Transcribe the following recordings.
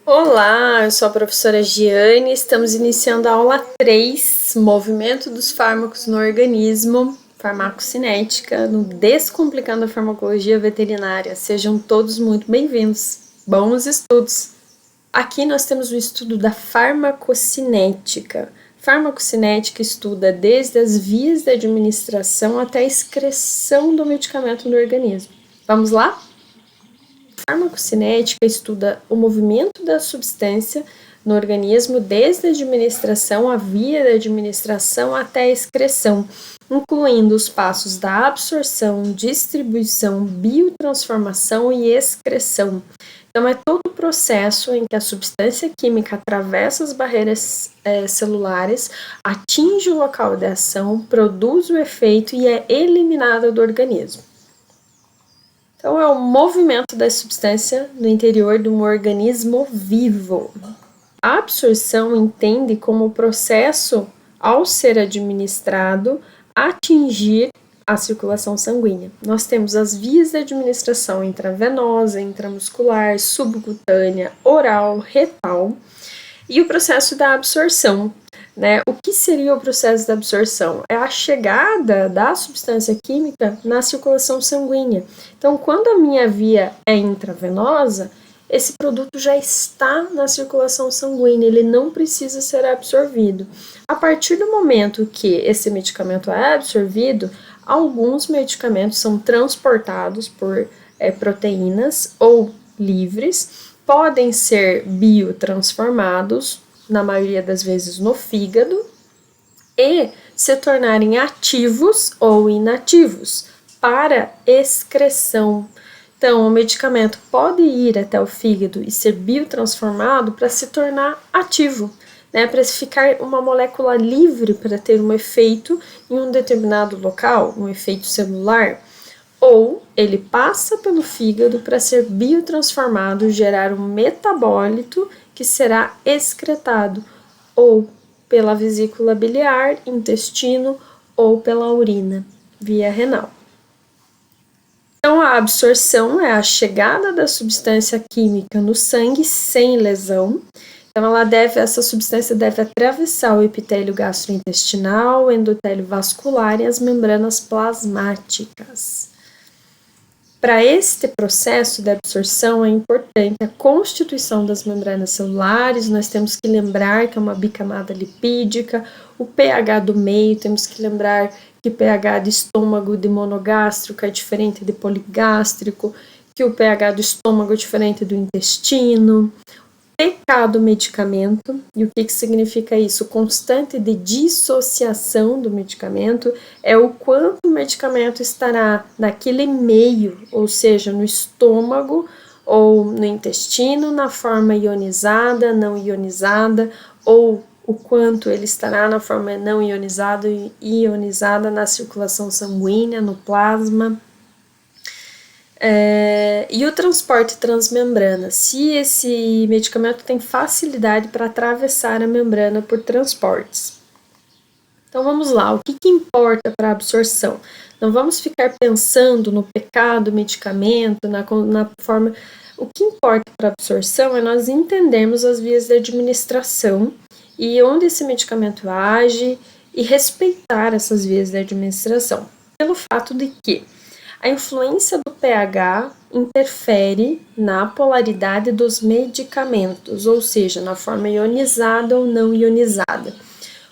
Olá, eu sou a professora Giane, estamos iniciando a aula 3, Movimento dos Fármacos no Organismo, Farmacocinética, no Descomplicando a Farmacologia Veterinária. Sejam todos muito bem-vindos. Bons estudos! Aqui nós temos o estudo da farmacocinética. Farmacocinética estuda desde as vias da administração até a excreção do medicamento no organismo. Vamos lá? Farmacocinética estuda o movimento da substância no organismo desde a administração, a via da administração até a excreção, incluindo os passos da absorção, distribuição, biotransformação e excreção. Então, é todo o processo em que a substância química atravessa as barreiras celulares, atinge o local de ação, produz o efeito e é eliminada do organismo. Então, é o movimento da substância no interior de um organismo vivo. A absorção entende como o processo, ao ser administrado, atingir a circulação sanguínea. Nós temos as vias de administração intravenosa, intramuscular, subcutânea, oral, retal e o processo da absorção. O que seria o processo da absorção? É a chegada da substância química na circulação sanguínea. Então, quando a minha via é intravenosa, esse produto já está na circulação sanguínea, ele não precisa ser absorvido. A partir do momento que esse medicamento é absorvido, alguns medicamentos são transportados por proteínas ou livres, podem ser biotransformados, na maioria das vezes no fígado, e se tornarem ativos ou inativos para excreção. Então, o medicamento pode ir até o fígado e ser biotransformado para se tornar ativo, para ficar uma molécula livre para ter um efeito em um determinado local, um efeito celular, ou ele passa pelo fígado para ser biotransformado, gerar um metabólito que será excretado, ou pela vesícula biliar, intestino, ou pela urina, via renal. Então, a absorção é a chegada da substância química no sangue sem lesão. Então, essa substância deve atravessar o epitélio gastrointestinal, o endotélio vascular e as membranas plasmáticas. Para este processo de absorção é importante a constituição das membranas celulares, nós temos que lembrar que é uma bicamada lipídica, o pH do meio, temos que lembrar que pH do estômago de monogástrico é diferente de poligástrico, que o pH do estômago é diferente do intestino, pK do medicamento, e o que significa isso? Constante de dissociação do medicamento é o quanto o medicamento estará naquele meio, ou seja, no estômago ou no intestino, na forma ionizada, não ionizada, ou o quanto ele estará na forma não ionizada e ionizada na circulação sanguínea, no plasma. E o transporte transmembrana, se esse medicamento tem facilidade para atravessar a membrana por transportes. Então vamos lá, o que importa para a absorção? Não vamos ficar pensando no pK do medicamento, na forma. O que importa para a absorção é nós entendermos as vias de administração e onde esse medicamento age e respeitar essas vias de administração, pelo fato de que a influência do pH interfere na polaridade dos medicamentos, ou seja, na forma ionizada ou não ionizada.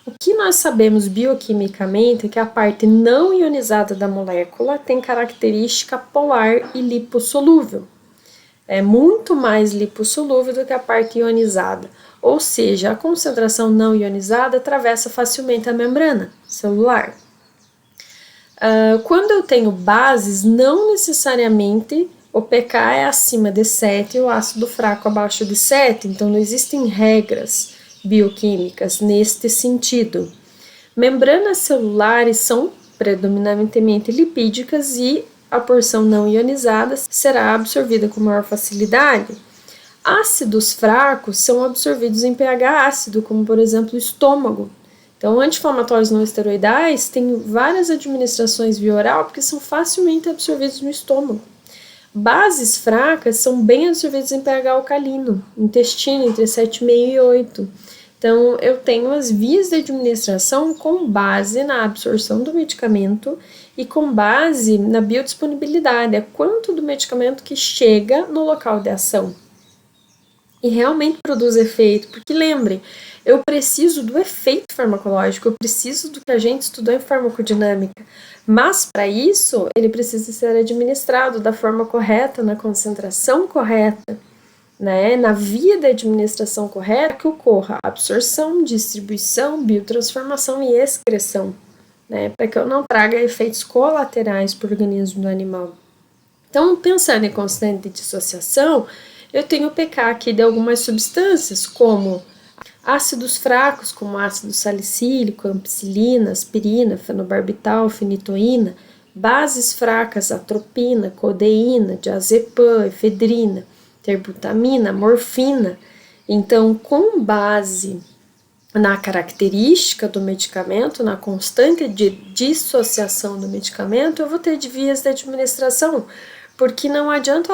O que nós sabemos bioquimicamente é que a parte não ionizada da molécula tem característica polar e lipossolúvel. É muito mais lipossolúvel do que a parte ionizada, ou seja, a concentração não ionizada atravessa facilmente a membrana celular. Quando eu tenho bases, não necessariamente o pK é acima de 7 e o ácido fraco abaixo de 7, então não existem regras bioquímicas neste sentido. Membranas celulares são predominantemente lipídicas e a porção não ionizada será absorvida com maior facilidade. Ácidos fracos são absorvidos em pH ácido, como por exemplo o estômago. Então, anti-inflamatórios não esteroidais têm várias administrações via oral porque são facilmente absorvidos no estômago. Bases fracas são bem absorvidas em pH alcalino, intestino entre 7,5 e 8. Então, eu tenho as vias de administração com base na absorção do medicamento e com base na biodisponibilidade, é quanto do medicamento que chega no local de ação e realmente produz efeito, porque lembre, eu preciso do efeito farmacológico, eu preciso do que a gente estudou em farmacodinâmica, mas para isso ele precisa ser administrado da forma correta, na concentração correta, né, na via da administração correta, que ocorra absorção, distribuição, biotransformação e excreção, né, para que eu não traga efeitos colaterais para o organismo do animal. Então, pensando em constante de dissociação, eu tenho o pK aqui de algumas substâncias, como ácidos fracos, como ácido salicílico, ampicilina, aspirina, fenobarbital, fenitoína, bases fracas, atropina, codeína, diazepam, efedrina, terbutamina, morfina. Então, com base na característica do medicamento, na constante de dissociação do medicamento, eu vou ter de vias de administração, porque não adianta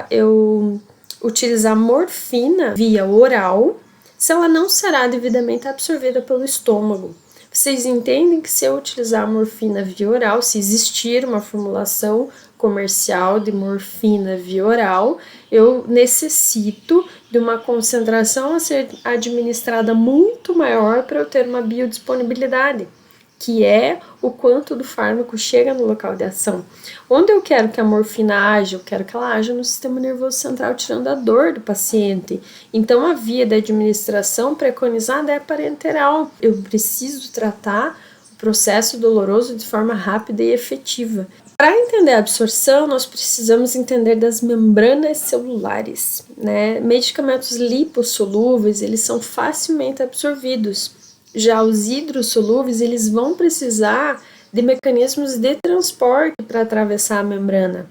eu utilizar morfina via oral se ela não será devidamente absorvida pelo estômago. Vocês entendem que se eu utilizar a morfina via oral, se existir uma formulação comercial de morfina via oral, eu necessito de uma concentração a ser administrada muito maior para eu ter uma biodisponibilidade, que é o quanto do fármaco chega no local de ação. Onde eu quero que a morfina haja, eu quero que ela haja no sistema nervoso central, tirando a dor do paciente. Então, a via da administração preconizada é parenteral. Eu preciso tratar o processo doloroso de forma rápida e efetiva. Para entender a absorção, nós precisamos entender das membranas celulares, né? Medicamentos lipossolúveis, eles são facilmente absorvidos. Já os hidrossolúveis, eles vão precisar de mecanismos de transporte para atravessar a membrana.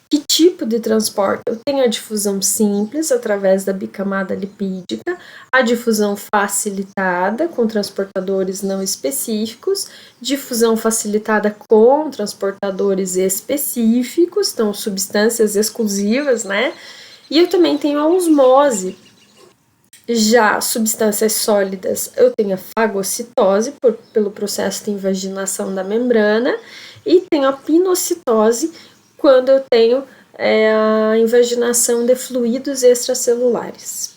Que tipo de transporte? Eu tenho a difusão simples, através da bicamada lipídica, a difusão facilitada, com transportadores não específicos, difusão facilitada com transportadores específicos, então substâncias exclusivas, né? E eu também tenho a osmose. Já substâncias sólidas, eu tenho a fagocitose, pelo processo de invaginação da membrana, e tenho a pinocitose, quando eu tenho a invaginação de fluidos extracelulares.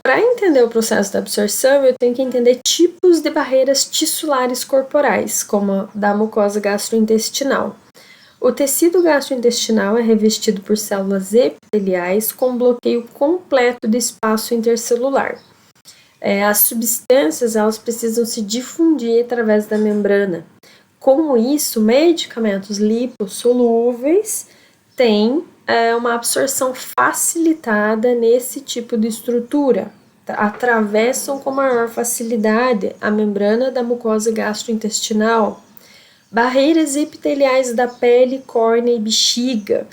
Para entender o processo da absorção, eu tenho que entender tipos de barreiras tissulares corporais, como a da mucosa gastrointestinal. O tecido gastrointestinal é revestido por células epiteliais com bloqueio completo do espaço intercelular. As substâncias elas precisam se difundir através da membrana. Com isso, medicamentos lipossolúveis têm uma absorção facilitada nesse tipo de estrutura. Atravessam com maior facilidade a membrana da mucosa gastrointestinal. Barreiras epiteliais da pele, córnea e bexiga.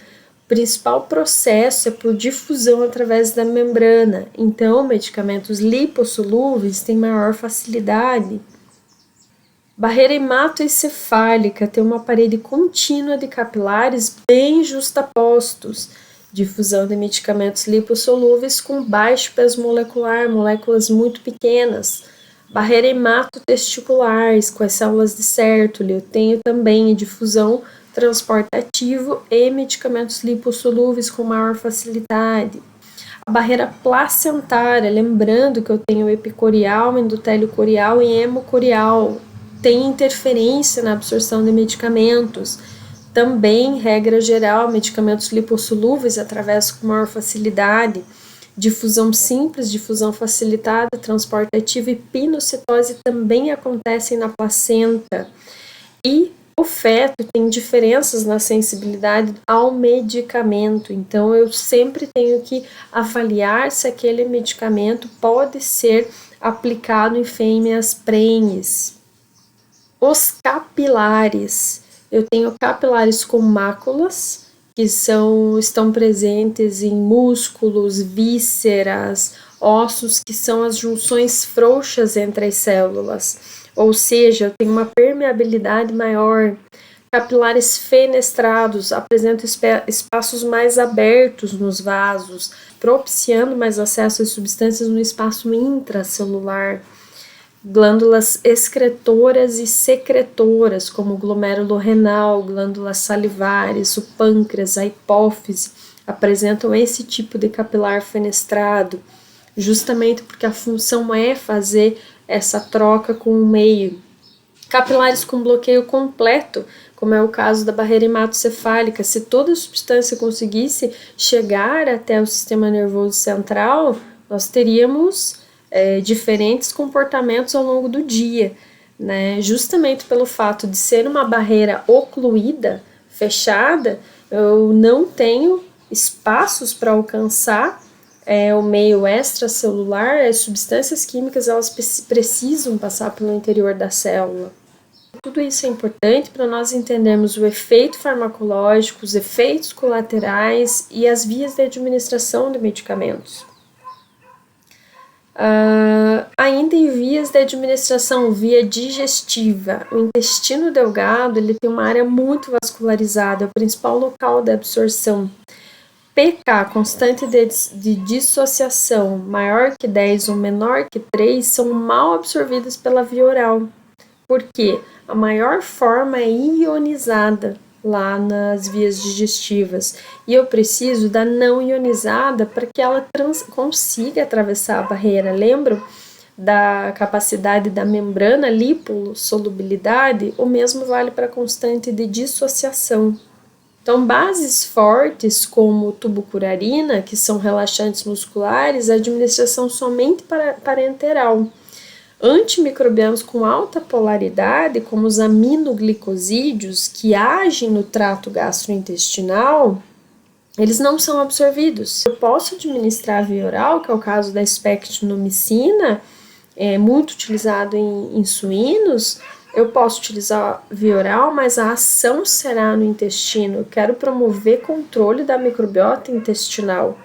O principal processo é por difusão através da membrana. Então, medicamentos lipossolúveis têm maior facilidade. Barreira hematoencefálica tem uma parede contínua de capilares bem justapostos. Difusão de medicamentos lipossolúveis com baixo peso molecular, moléculas muito pequenas. Barreira hematotesticular, com as células de Sertoli, eu tenho também difusão, transporte ativo e medicamentos lipossolúveis com maior facilidade. A barreira placentária, lembrando que eu tenho epicorial, endotélio corial e hemocorial, tem interferência na absorção de medicamentos. Também, regra geral, medicamentos lipossolúveis atravessam com maior facilidade. Difusão simples, difusão facilitada, transporte ativo e pinocitose também acontecem na placenta. E o feto tem diferenças na sensibilidade ao medicamento, então eu sempre tenho que avaliar se aquele medicamento pode ser aplicado em fêmeas prenhes. Os capilares, eu tenho capilares com máculas, que estão presentes em músculos, vísceras, ossos, que são as junções frouxas entre as células. Ou seja, eu tenho uma permeabilidade maior. Capilares fenestrados apresentam espaços mais abertos nos vasos, propiciando mais acesso às substâncias no espaço intracelular. Glândulas excretoras e secretoras, como o glomérulo renal, glândulas salivares, o pâncreas, a hipófise, apresentam esse tipo de capilar fenestrado, justamente porque a função é fazer essa troca com o meio. Capilares com bloqueio completo, como é o caso da barreira hematocefálica, se toda a substância conseguisse chegar até o sistema nervoso central, nós teríamos diferentes comportamentos ao longo do dia, né? Justamente pelo fato de ser uma barreira ocluída, fechada, eu não tenho espaços para alcançar o meio extracelular, as substâncias químicas elas precisam passar pelo interior da célula. Tudo isso é importante para nós entendermos o efeito farmacológico, os efeitos colaterais e as vias de administração de medicamentos. Ainda em vias de administração, via digestiva, o intestino delgado ele tem uma área muito vascularizada, é o principal local de absorção. pK, constante de dissociação, maior que 10 ou menor que 3, são mal absorvidas pela via oral. Por quê? A maior forma é ionizada lá nas vias digestivas e eu preciso da não ionizada para que ela consiga atravessar a barreira. Lembram da capacidade da membrana lipossolubilidade? O mesmo vale para a constante de dissociação. Então, bases fortes como tubucurarina, que são relaxantes musculares, a administração somente parenteral. Antimicrobianos com alta polaridade, como os aminoglicosídeos, que agem no trato gastrointestinal, eles não são absorvidos. Eu posso administrar via oral, que é o caso da spectinomicina, muito utilizado em suínos. Eu posso utilizar via oral, mas a ação será no intestino. Eu quero promover controle da microbiota intestinal.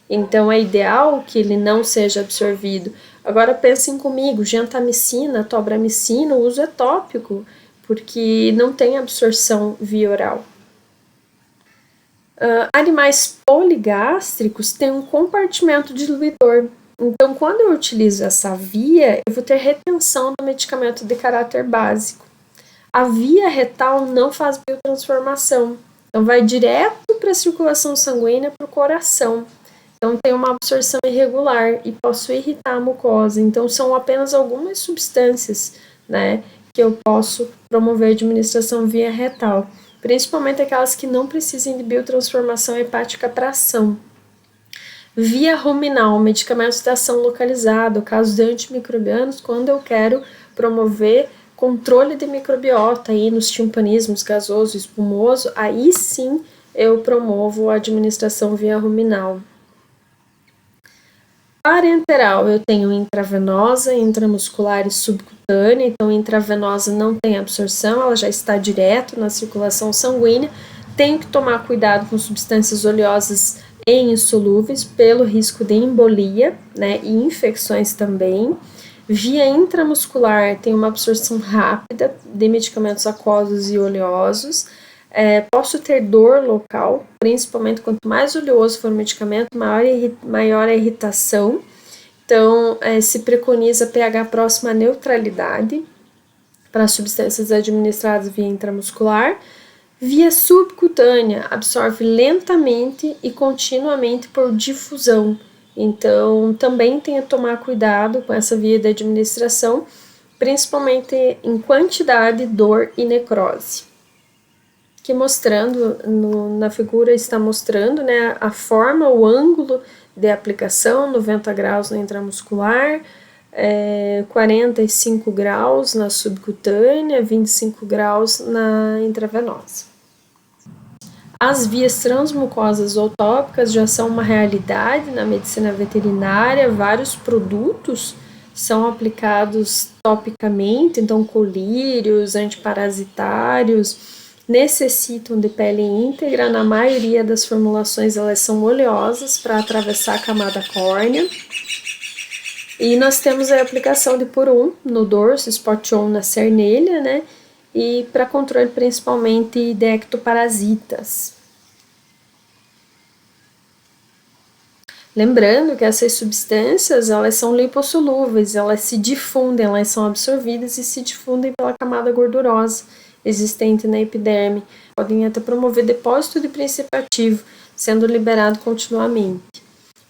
Então, é ideal que ele não seja absorvido. Agora, pensem comigo, gentamicina, tobramicina, o uso é tópico, porque não tem absorção via oral. Animais poligástricos têm um compartimento diluidor. Então, quando eu utilizo essa via, eu vou ter retenção do medicamento de caráter básico. A via retal não faz biotransformação, então vai direto para a circulação sanguínea para o coração. Então, tem uma absorção irregular e posso irritar a mucosa. Então, são apenas algumas substâncias, né, que eu posso promover a administração via retal, principalmente aquelas que não precisem de biotransformação hepática para ação. Via ruminal, medicamentos de ação localizada, o caso de antimicrobianos, quando eu quero promover controle de microbiota aí nos timpanismos gasoso e espumoso, aí sim eu promovo a administração via ruminal. Parenteral, eu tenho intravenosa, intramuscular e subcutânea, então intravenosa não tem absorção, ela já está direto na circulação sanguínea. Tenho que tomar cuidado com substâncias oleosas e insolúveis pelo risco de embolia, né, e infecções também. Via intramuscular tem uma absorção rápida de medicamentos aquosos e oleosos. Posso ter dor local, principalmente quanto mais oleoso for o medicamento, maior a irritação. Então, se preconiza pH próximo à neutralidade para substâncias administradas via intramuscular. Via subcutânea, absorve lentamente e continuamente por difusão. Então, também tem que tomar cuidado com essa via de administração, principalmente em quantidade, dor e necrose. Que mostrando, na figura está mostrando, né, a forma, o ângulo de aplicação, 90 graus na intramuscular, 45 graus na subcutânea, 25 graus na intravenosa. As vias transmucosas ou tópicas já são uma realidade na medicina veterinária, vários produtos são aplicados topicamente, então colírios, antiparasitários, necessitam de pele íntegra, na maioria das formulações elas são oleosas para atravessar a camada córnea. E nós temos a aplicação de por 1 no dorso, spot on na cernelha, né? e para controle principalmente de ectoparasitas. Lembrando que essas substâncias, elas são lipossolúveis, elas se difundem, elas são absorvidas e se difundem pela camada gordurosa existente na epiderme. Podem até promover depósito de princípio ativo, sendo liberado continuamente.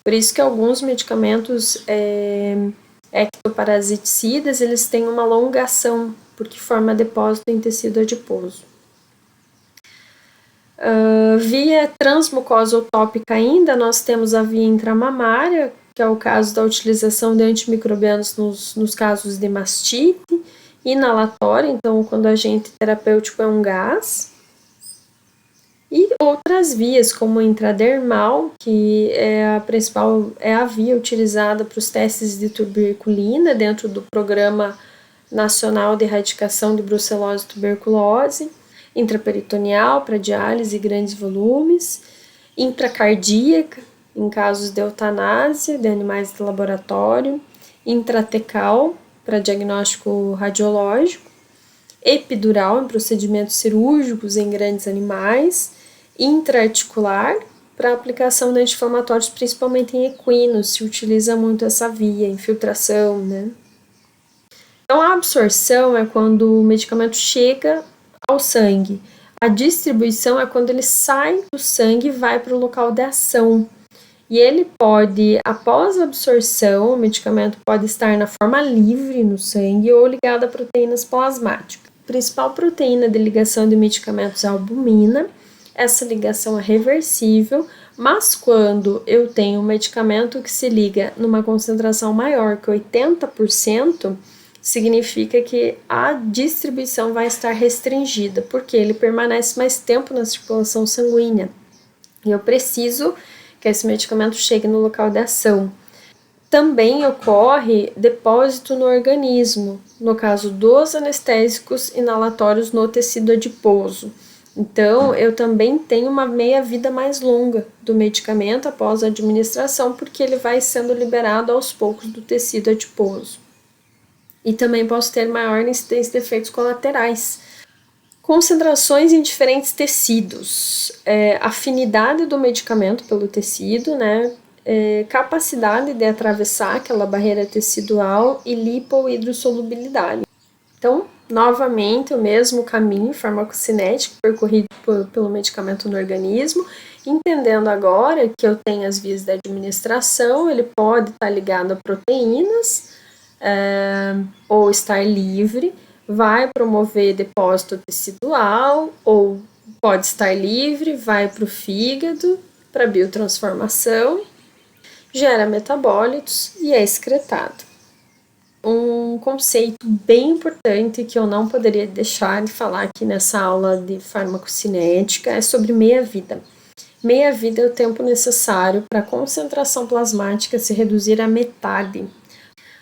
Por isso que alguns medicamentos ectoparasiticidas, eles têm uma longa ação, porque forma depósito em tecido adiposo. Via transmucosa ou tópica ainda, nós temos a via intramamária, que é o caso da utilização de antimicrobianos nos casos de mastite, inalatória, então quando o agente terapêutico é um gás, e outras vias, como intradermal, que é a principal, é a via utilizada para os testes de tuberculina dentro do Programa Nacional de Erradicação de Brucelose e Tuberculose, intraperitoneal para diálise e grandes volumes, intracardíaca, em casos de eutanásia de animais de laboratório, intratecal para diagnóstico radiológico, epidural em procedimentos cirúrgicos em grandes animais, intraarticular para aplicação de anti-inflamatórios, principalmente em equinos, se utiliza muito essa via, infiltração, né? Então, a absorção é quando o medicamento chega ao sangue. A distribuição é quando ele sai do sangue e vai para o local de ação. E ele pode, após a absorção, o medicamento pode estar na forma livre no sangue ou ligado a proteínas plasmáticas. A principal proteína de ligação de medicamentos é a albumina. Essa ligação é reversível, mas quando eu tenho um medicamento que se liga numa concentração maior que 80%, significa que a distribuição vai estar restringida, porque ele permanece mais tempo na circulação sanguínea. E eu preciso que esse medicamento chegue no local de ação. Também ocorre depósito no organismo, no caso dos anestésicos inalatórios no tecido adiposo. Então, eu também tenho uma meia-vida mais longa do medicamento após a administração, porque ele vai sendo liberado aos poucos do tecido adiposo. E também posso ter maior incidência de efeitos colaterais. Concentrações em diferentes tecidos, afinidade do medicamento pelo tecido, né? Capacidade de atravessar aquela barreira tecidual e lipohidrossolubilidade. Então, novamente, o mesmo caminho farmacocinético percorrido pelo medicamento no organismo, entendendo agora que eu tenho as vias de administração, ele pode estar ligado a proteínas, ou estar livre, vai promover depósito tecidual, ou pode estar livre, vai para o fígado, para biotransformação, gera metabólitos e é excretado. Um conceito bem importante que eu não poderia deixar de falar aqui nessa aula de farmacocinética é sobre meia-vida. Meia-vida é o tempo necessário para a concentração plasmática se reduzir à metade.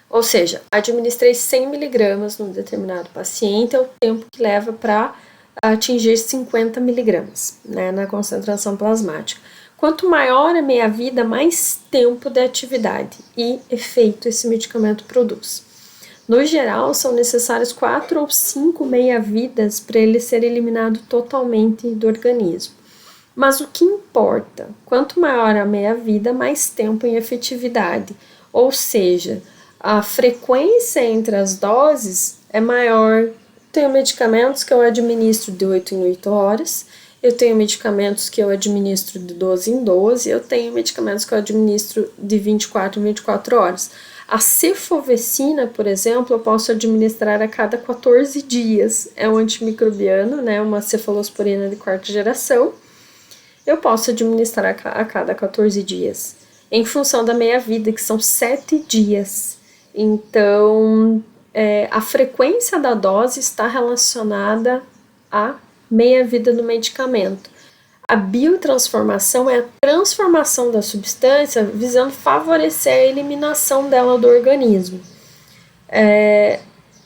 Ou seja, administrei 100 mg num determinado paciente, é o tempo que leva para atingir 50 mg, né, na concentração plasmática. Quanto maior a meia-vida, mais tempo de atividade e efeito esse medicamento produz. No geral, são necessárias 4 ou 5 meia-vidas para ele ser eliminado totalmente do organismo. Mas o que importa? Quanto maior a meia-vida, mais tempo em efetividade, ou seja, a frequência entre as doses é maior. Tenho medicamentos que eu administro de 8 em 8 horas, eu tenho medicamentos que eu administro de 12 em 12, eu tenho medicamentos que eu administro de 24 em 24 horas. A cefovecina, por exemplo, eu posso administrar a cada 14 dias. É um antimicrobiano, né, uma cefalosporina de quarta geração. Eu posso administrar a cada 14 dias, em função da meia-vida, que são 7 dias. Então, a frequência da dose está relacionada à meia-vida do medicamento. A biotransformação é a transformação da substância visando favorecer a eliminação dela do organismo.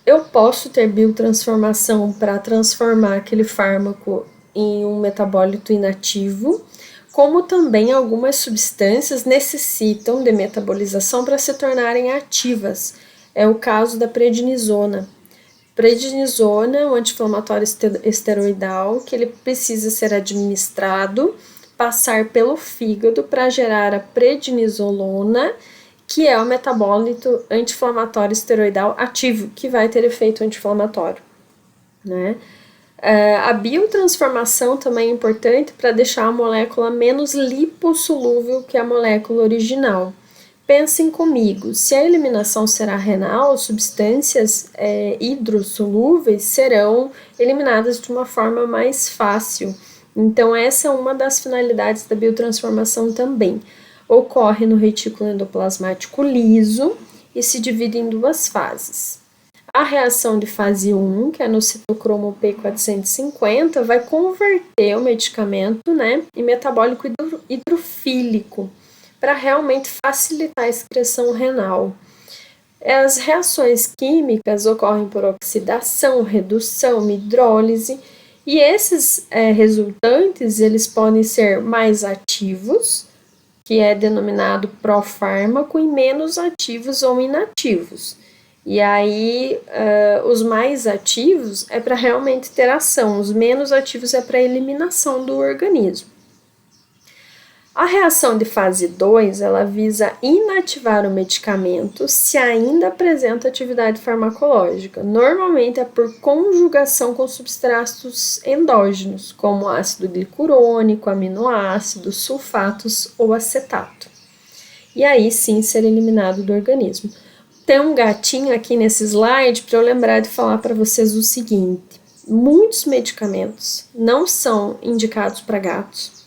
Eu posso ter biotransformação para transformar aquele fármaco em um metabólito inativo, como também algumas substâncias necessitam de metabolização para se tornarem ativas. É o caso da prednisona. Prednisona, um anti-inflamatório esteroidal, que ele precisa ser administrado, passar pelo fígado para gerar a prednisolona, que é o metabólito anti-inflamatório esteroidal ativo, que vai ter efeito anti-inflamatório, né? A biotransformação também é importante para deixar a molécula menos lipossolúvel que a molécula original. Pensem comigo, se a eliminação será renal, substâncias hidrossolúveis serão eliminadas de uma forma mais fácil. Então, essa é uma das finalidades da biotransformação também. Ocorre no retículo endoplasmático liso e se divide em duas fases. A reação de fase 1, que é no citocromo P450, vai converter o medicamento, né, em metabólico hidrofílico, para realmente facilitar a excreção renal. As reações químicas ocorrem por oxidação, redução, hidrólise, e esses resultantes eles podem ser mais ativos, que é denominado profármaco, e menos ativos ou inativos. E aí, os mais ativos é para realmente ter ação, os menos ativos é para eliminação do organismo. A reação de fase 2, ela visa inativar o medicamento se ainda apresenta atividade farmacológica. Normalmente é por conjugação com substratos endógenos, como ácido glicurônico, aminoácidos, sulfatos ou acetato. E aí sim ser eliminado do organismo. Tem um gatinho aqui nesse slide para eu lembrar de falar para vocês o seguinte: muitos medicamentos não são indicados para gatos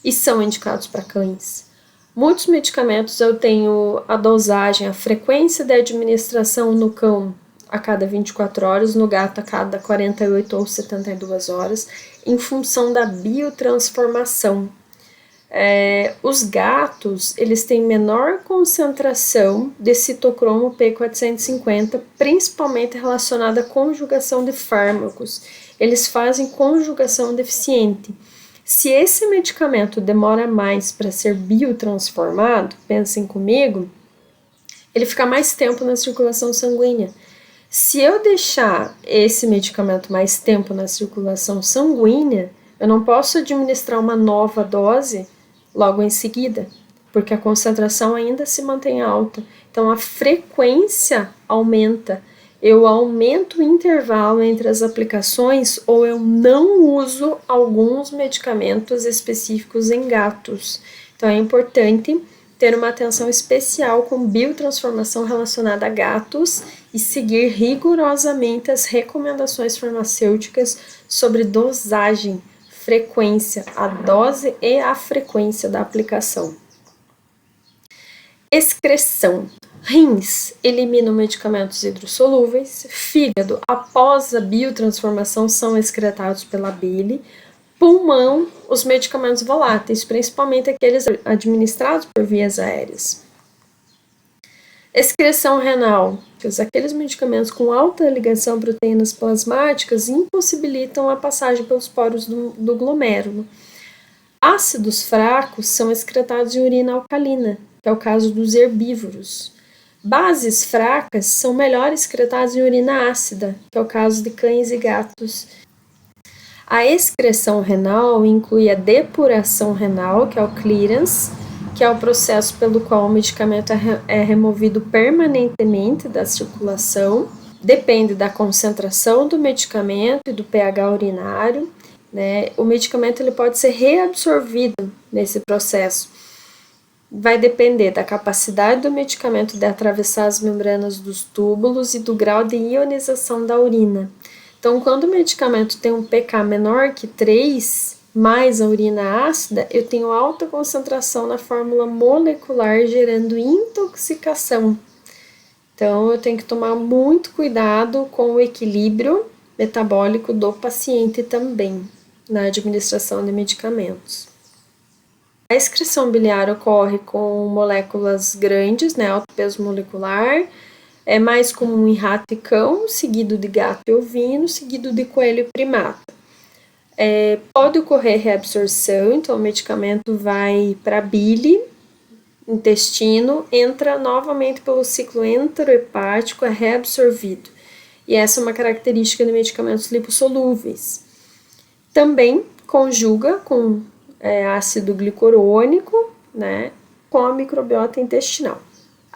e são indicados para cães. Muitos medicamentos eu tenho a dosagem, a frequência de administração no cão a cada 24 horas, no gato a cada 48 ou 72 horas, em função da biotransformação. Os gatos, eles têm menor concentração de citocromo P450, principalmente relacionada à conjugação de fármacos. Eles fazem conjugação deficiente. Se esse medicamento demora mais para ser biotransformado, pensem comigo, ele fica mais tempo na circulação sanguínea. Se eu deixar esse medicamento mais tempo na circulação sanguínea, eu não posso administrar uma nova dose logo em seguida, porque a concentração ainda se mantém alta. Então, a frequência aumenta. Eu aumento o intervalo entre as aplicações ou eu não uso alguns medicamentos específicos em gatos. Então, é importante ter uma atenção especial com biotransformação relacionada a gatos e seguir rigorosamente as recomendações farmacêuticas sobre dosagem, frequência, a dose e a frequência da aplicação. Excreção. Rins eliminam medicamentos hidrossolúveis. Fígado, após a biotransformação, são excretados pela bile. Pulmão, os medicamentos voláteis, principalmente aqueles administrados por vias aéreas. Excreção renal, aqueles medicamentos com alta ligação a proteínas plasmáticas impossibilitam a passagem pelos poros do glomérulo. Ácidos fracos são excretados em urina alcalina, que é o caso dos herbívoros. Bases fracas são melhor excretadas em urina ácida, que é o caso de cães e gatos. A excreção renal inclui a depuração renal, que é o clearance, que é o processo pelo qual o medicamento é removido permanentemente da circulação. Depende da concentração do medicamento e do pH urinário, né? O medicamento ele pode ser reabsorvido nesse processo. Vai depender da capacidade do medicamento de atravessar as membranas dos túbulos e do grau de ionização da urina. Então, quando o medicamento tem um pK menor que 3, mais a urina ácida, eu tenho alta concentração na fórmula molecular, gerando intoxicação. Então, eu tenho que tomar muito cuidado com o equilíbrio metabólico do paciente também, na administração de medicamentos. A excreção biliar ocorre com moléculas grandes, né, alto peso molecular, é mais comum em rato e cão, seguido de gato e ovino, seguido de coelho e primata. Pode ocorrer reabsorção, então o medicamento vai para a bile, intestino, entra novamente pelo ciclo enterohepático, é reabsorvido. E essa é uma característica de medicamentos lipossolúveis. Também conjuga com ácido glicorônico, né, com a microbiota intestinal.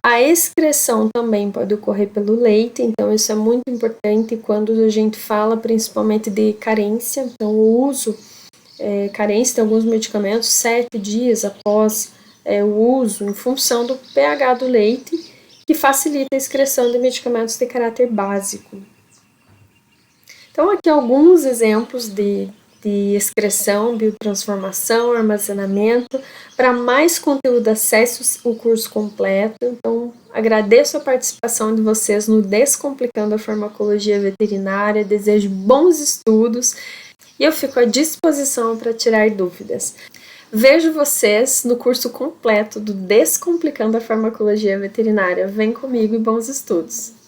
A excreção também pode ocorrer pelo leite, então isso é muito importante quando a gente fala principalmente de carência. Então, o uso, carência de alguns medicamentos 7 dias após o uso, em função do pH do leite, que facilita a excreção de medicamentos de caráter básico. Então, aqui alguns exemplos de excreção, biotransformação, armazenamento. Para mais conteúdo, acesse o curso completo. Então, agradeço a participação de vocês no Descomplicando a Farmacologia Veterinária, desejo bons estudos e eu fico à disposição para tirar dúvidas. Vejo vocês no curso completo do Descomplicando a Farmacologia Veterinária. Vem comigo e bons estudos!